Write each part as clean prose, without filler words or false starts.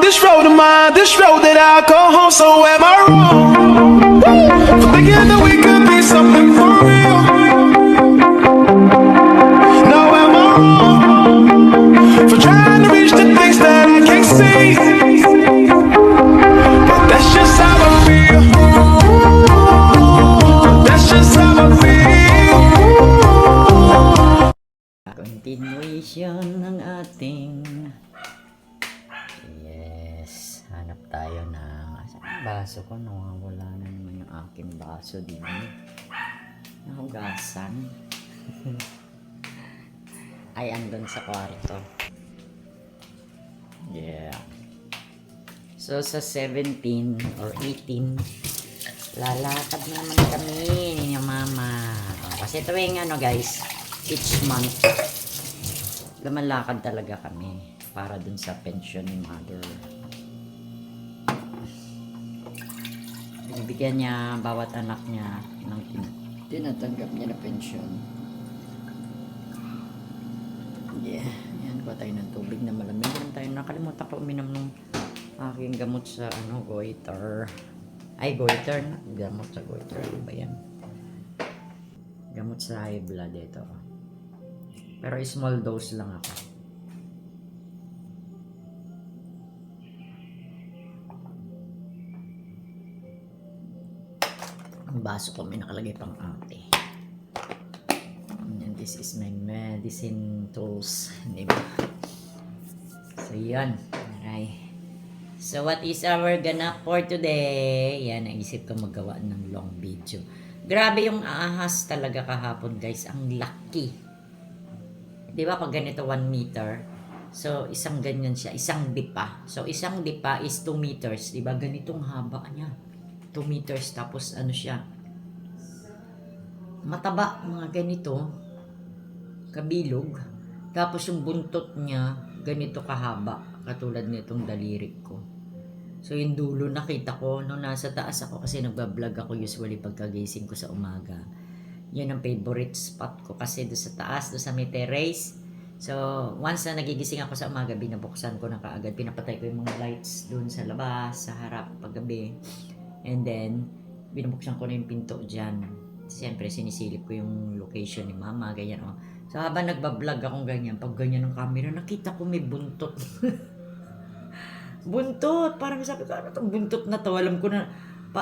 this road that I go home. So am I wrong for thinking that we could be something for real? No, am I wrong for trying to reach the things that I can't see? But that's just how I feel. That's just how I feel. Continuation ng ating hanap tayo ng baso ko. Wala na naman yung aking baso din. Nahugasan. Ay, andun sa kwarto. So sa 17 or 18 lalakad naman kami ni mama. Kasi tuwing guys, each month lumalakad talaga kami para dun sa pension ni mother. Binibigyan niya bawat anak niya ng tinatanggap niya na pension. Yan, kuha tayo ng tubig na malamig. Yan tayo, nakalimutan ko uminom ng aking gamot sa goiter. Ay, goiter na. Gamot sa goiter. Ano ba yan? Gamot sa high blood ito. Pero small dose lang ako. Ang baso ko may nakalagay pang ate. And this is my medicine tools. Diba? So yan. Okay. So what is our ganap for today? Yan, naisip ko magawa ng long video. Grabe yung ahas talaga kahapon guys. Ang laki. Diba pag ganito 1 meter? So isang ganyan siya. Isang dipa. So isang dipa is 2 meters. Diba ganitong haba niya. 2 meters tapos siya mataba, mga ganito kabilog, tapos yung buntot niya ganito kahaba katulad nitong daliri ko. So yung dulo nakita ko nung nasa taas ako kasi nagbablog ako usually pagkagising ko sa umaga. Yun ang favorite spot ko kasi doon sa taas, doon sa may terrace. So once na nagigising ako sa umaga, binabuksan ko na kaagad, pinapatay ko yung mga lights doon sa labas, sa harap paggabi. And then, binubuksan ko na yung pinto dyan. Siyempre, sinisilip ko yung location ni mama, ganyan. So, habang nagbablog akong ganyan, pag ganyan ng camera, nakita ko may buntot. Buntot! Parang sabi ko, ano itong buntot na to? Alam ko na,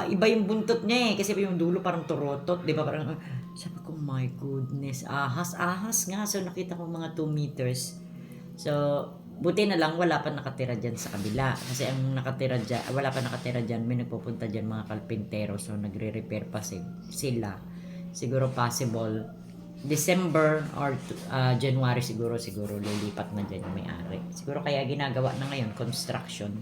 iba yung buntot niya kasi yung dulo parang turotot, di ba? Parang, sabi ko, my goodness, ahas nga. So, nakita ko mga 2 meters. So, buti na lang wala pa nakatira dyan sa kabila. Kasi ang nakatira dyan, wala pa nakatira dyan, may nagpupunta dyan mga kalpintero. So nagre-repair pa sila. Siguro possible December or January siguro lilipat na dyan yung may-ari. Siguro kaya ginagawa na ngayon construction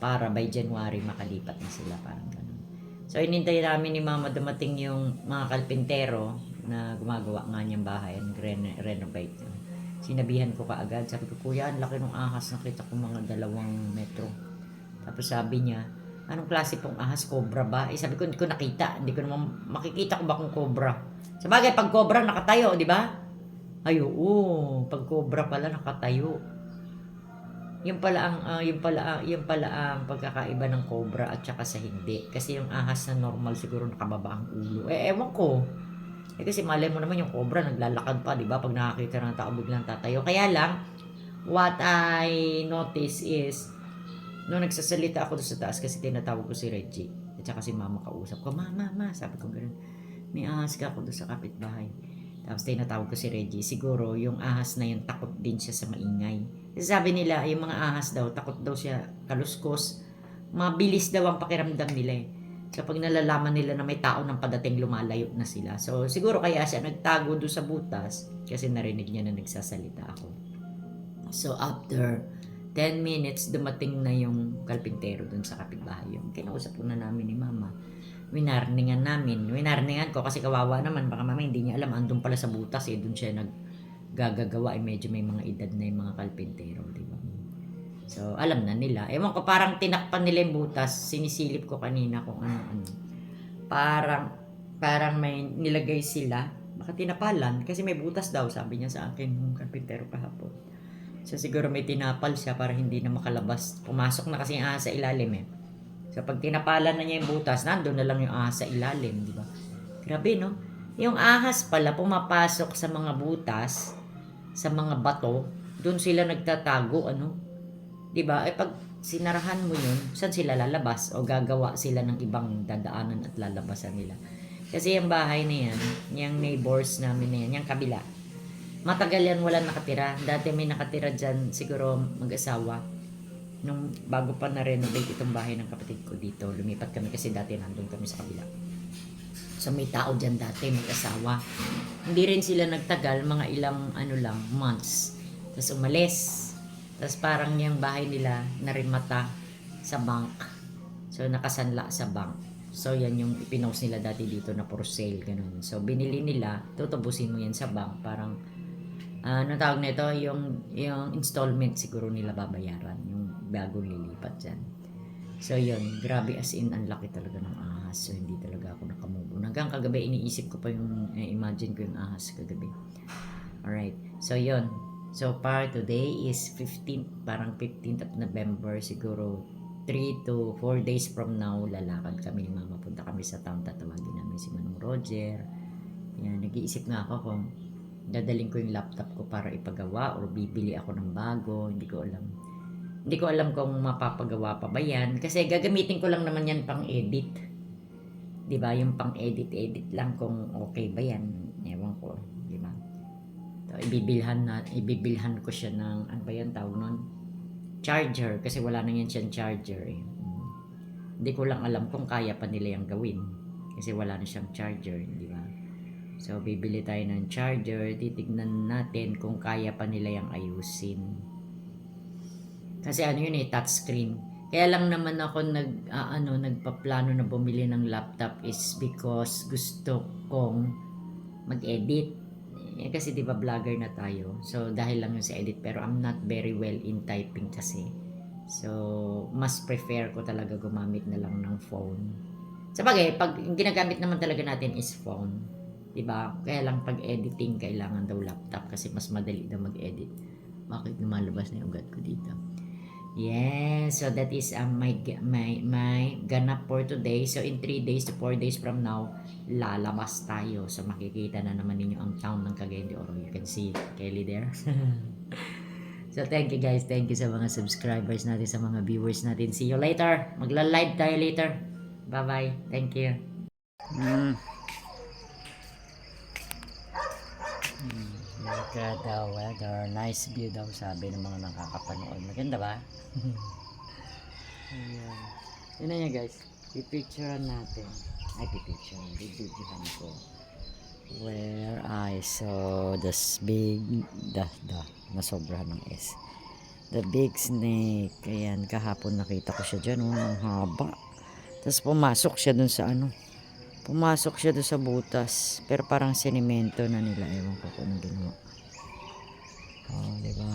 para by January makalipat na sila, parang ganun. So inintay namin ni mama dumating yung mga kalpintero na gumagawa nga niyang bahay and renovate. Sinabihan ko kaagad, sabi ko, kuya, ang laki ng ahas, nakita ko mga 2 metro. Tapos sabi niya, anong klase pong ahas, cobra ba? Sabi ko, hindi ko nakita, hindi ko naman makikita ko ba kung cobra. Sabagay, pag cobra nakatayo, di ba? Ay, oo, pag cobra pala nakatayo. Yung pala ang pagkakaiba ng cobra at saka sa hindi. Kasi yung ahas na normal siguro nakababa ang ulo. Ewan ko. Kasi malay mo naman yung cobra naglalakad pa, di ba? Pag nakakita ng tao biglang tatayo. Kaya lang, what I notice is, nung nagsasalita ako doon sa taas kasi tinatawag ko si Reggie at saka si mama kausap ko, mama, sabi ko gano'n, may ahas ka ako doon sa kapitbahay. Tapos tinatawag ko si Reggie, siguro yung ahas na yun takot din siya sa maingay. Kasi sabi nila, yung mga ahas daw, takot daw siya kaluskos, mabilis daw ang pakiramdam nila So pag nalalaman nila na may tao ng padating, lumalayo na sila. So siguro kaya siya nagtago doon sa butas kasi narinig niya na nagsasalita ako. So after 10 minutes, dumating na yung kalpintero doon sa kapitbahay. Yung kinausap ko na namin ni mama. Winarningan ko kasi kawawa naman. Baka mama hindi niya alam, andun pala sa butas doon siya naggagawa. Medyo may mga edad na yung mga kalpintero, di ba? So, alam na nila. Ewan ko, parang tinakpan nila yung butas. Sinisilip ko kanina kung ano. Parang may nilagay sila. Baka tinapalan. Kasi may butas daw, sabi niya sa akin, yung karpintero kahapon. So siguro may tinapal siya para hindi na makalabas. Pumasok na kasi yung ahas sa ilalim eh. So pag tinapalan na niya yung butas, nandun na lang yung ahas sa ilalim, di ba? Grabe no? Yung ahas pala pumapasok sa mga butas, sa mga bato, doon sila nagtatago, ano? Di ba? Eh pag sinarahan mo yun, saan sila lalabas? O gagawa sila ng ibang dadaanan at lalabasan nila? Kasi yung bahay na yan, yung neighbors namin na yan, yung kabila, matagal yan wala nakatira. Dati may nakatira dyan, siguro mag-asawa. Nung bago pa na-renovate itong bahay ng kapatid ko dito, lumipat kami kasi dati nandun kami sa kabila. So may tao dyan dati, mag-asawa. Hindi rin sila nagtagal, mga ilang months. Tapos umalis. Tapos parang yung bahay nila narimata sa bank. So nakasanla sa bank. So yan yung ipinost nila dati dito na for sale, ganun. So binili nila, tutubusin mo yan sa bank, parang ano tawag nito, yung installment siguro nila babayaran, yung bago lilipat dyan. So yun, grabe as in, ang laki talaga ng ahas. So hindi talaga ako nakamove. Hanggang kagabi, iniisip ko pa yung, imagine ko yung ahas kagabi. Alright, so yun. So far, today is 15th, parang 15th of November, siguro 3 to 4 days from now, lalakad kami ni Mama. Punta kami sa town, tatawagin namin si Manong Roger. Yan, nag-iisip nga ako kung dadaling ko yung laptop ko para ipagawa or bibili ako ng bago, hindi ko alam. Hindi ko alam kung mapapagawa pa ba yan. Kasi gagamitin ko lang naman yan pang edit. Diba? Yung pang edit lang kung okay ba yan. Ewan ko. Diba? So, ibibilhan ko siya ng, ano ba yan tawag nun? Charger. Kasi wala na yan siyang charger eh. Hindi ko lang alam kung kaya pa nila yung gawin. Kasi wala na siyang charger. Diba? So, bibili tayo ng charger. Titignan natin kung kaya pa nila yung ayusin. Kasi ano yun eh, touchscreen. Kaya lang naman ako nagpaplano na bumili ng laptop is because gusto kong mag-edit. Kasi di ba vlogger na tayo. So dahil lang yun sa edit, pero I'm not very well in typing kasi. So mas prefer ko talaga gumamit na lang ng phone. Sabagay, pag ginagamit naman talaga natin is phone. Diba? Kaya lang pag editing, kailangan daw laptop kasi mas madali daw mag-edit. Bakit lumalabas na yung ugat ko dito? Yes, so that is my ganap for today. So in 3 days to 4 days from now, lalabas tayo. So makikita na naman ninyo ang town ng Cagayan de Oro. You can see Kelly there. So thank you guys. Thank you sa mga subscribers natin, sa mga viewers natin. See you later. Magla-live tayo later. Bye-bye. Thank you. Look at the weather. Nice view daw, sabi ng mga nakakapanood. Maganda ba? Ayan. Yun na yan guys. Pipicturean natin. Ay, pipicturean. Bibidyohan ko. Where I saw this big, nasobrahan ng S. The big snake. Ayan, kahapon nakita ko siya dyan. Ang haba. Tapos pumasok siya dun sa Pumasok siya doon sa butas. Pero parang sinimento na nila. Ewan ko kung anong ginawa. Oh, diba?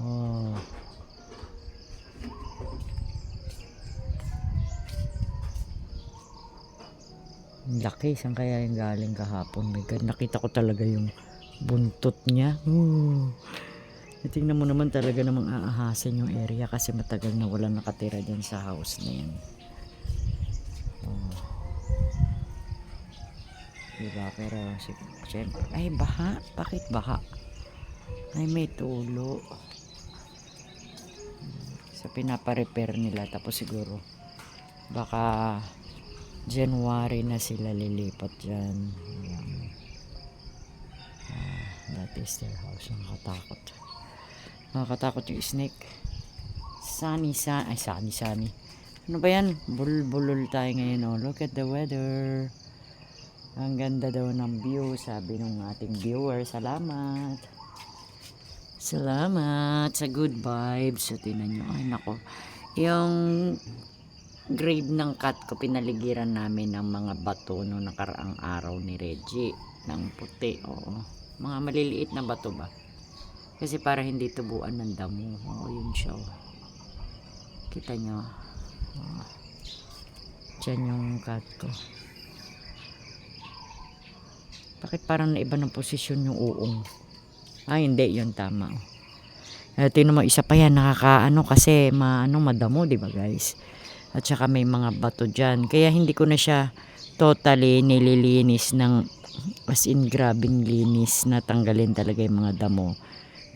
Oh. Laki. Saan kaya yung galing kahapon? My God, nakita ko talaga yung buntot niya. Tingnan mo naman talaga namang aahasin yung area kasi matagal na walang nakatira dyan sa house na yan. Diba? Pero siyempre, ay baha. Bakit baha? Ay may tulo. So pinapa-repair nila. Tapos siguro baka January na sila lilipat dyan. That is their house. Nakakatakot yung snake. Sunny. Ano ba yan? Bulol tayo ngayon. Oh. Look at the weather. Ang ganda daw ng view, sabi ng ating viewer. Salamat sa good vibes. So tinan nyo, ay nako, yung grave ng cat ko, pinaligiran namin ng mga bato no nakaraang araw ni Reggie ng puti. Oo, mga maliliit na bato ba, kasi para hindi tubuan ng damo. Oo, yun siya. Kita nyo, dyan yung cat ko. Bakit parang naiba ng posisyon yung uong? Hindi, yun tama. Tingnan mo, isa pa yan, nakakaano kasi madamo, di ba guys? At saka may mga bato dyan. Kaya hindi ko na siya totally nililinis ng as in grabing linis na tanggalin talaga yung mga damo.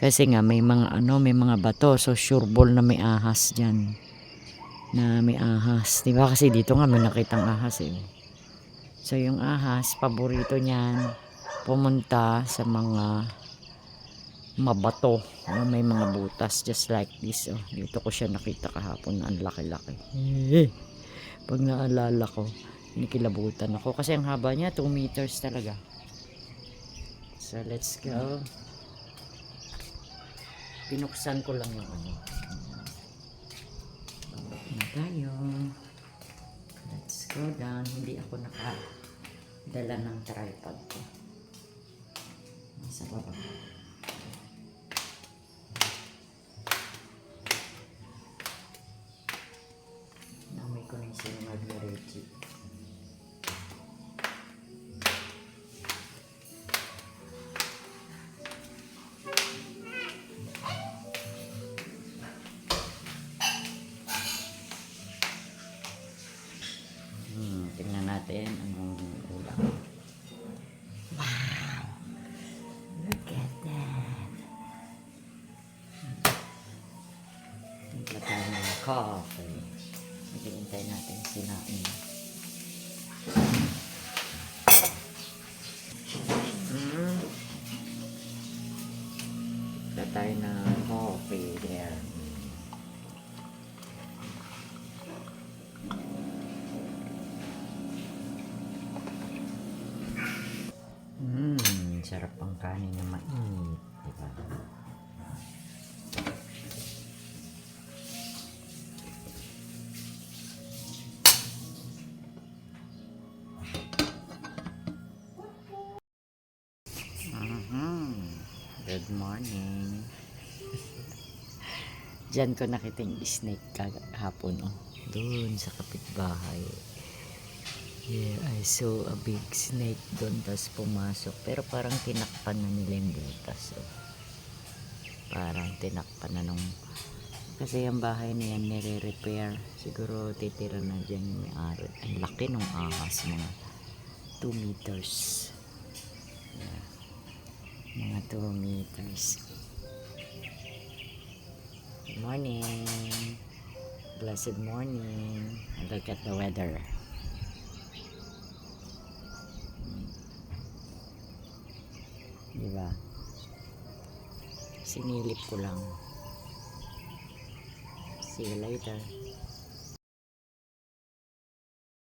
Kasi nga may mga may mga bato. So sure ball na may ahas dyan. Na may ahas. Di ba? Kasi dito nga may nakitang ahas eh. So yung ahas, paborito niyan pumunta sa mga mabato. May mga butas just like this. Dito ko siya nakita kahapon na ang laki-laki. Pag naalala ko, nikilabutan ako. Kasi ang haba niya, 2 meters talaga. So let's go. Pinuksan ko lang yung na tayo. Let's go down. Hindi ako nakadala ng tripod ko. Nasa baba. Namoy ko na yung sinunod na Reggie. Tingnan natin anong ulam. Wow! Look at that! Timpla tayo ng coffee. Maghihintay natin sinain. Timpla tayo ng coffee there. Sarap ang kanin na mainit, diba? Good morning. Diyan ko nakita yung snake kahapon, doon sa kapitbahay. Yeah, I saw a big snake doon, tapos pumasok. Pero parang tinakpan na nila yung butas. Parang tinakpan na nung... Kasi yung bahay na yan nire-repair. Siguro titira na dyan yung may-ari. Ang laki nung ahas, mga 2 meters. Yeah. Mga 2 meters. Good morning. Blessed morning. And look at the weather. Diba? Sinilip ko lang. See you later.